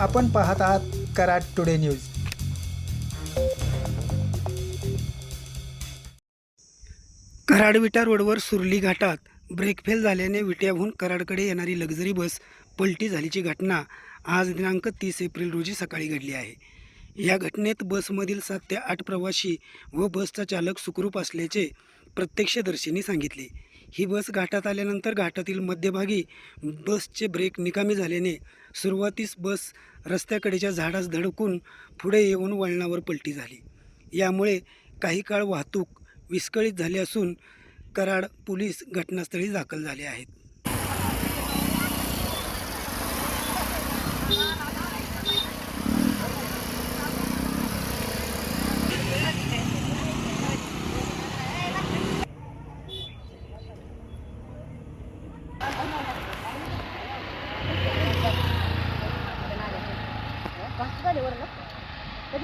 आपण पाहत आहात कराड टुडे न्यूज. कराड विटा रोडवर सुरली घाटात ब्रेक फेल झाल्याने विट्याहून कराडकडे येणारी लक्झरी बस पलटी झाल्याची घटना आज दिनांक 30 एप्रिल रोजी सकाळी घडली आहे. या घटनेत बसमधील 7 ते 8 प्रवासी व बसचा चालक सुखरूप असल्याचे प्रत्यक्षदर्शींनी सांगितले. ही बस घाटात आल्यानंतर घाटातील मध्यभागी बसचे ब्रेक निकामी झाल्याने सुरुवातीस बस रस्त्याकडेच्या झाडास धडकून पुढे येऊन वळणावर पलटी झाली. यामुळे काही काळ वाहतूक विस्कळीत झाली असून कराड पोलीस घटनास्थळी दाखल झाले आहेत. कधी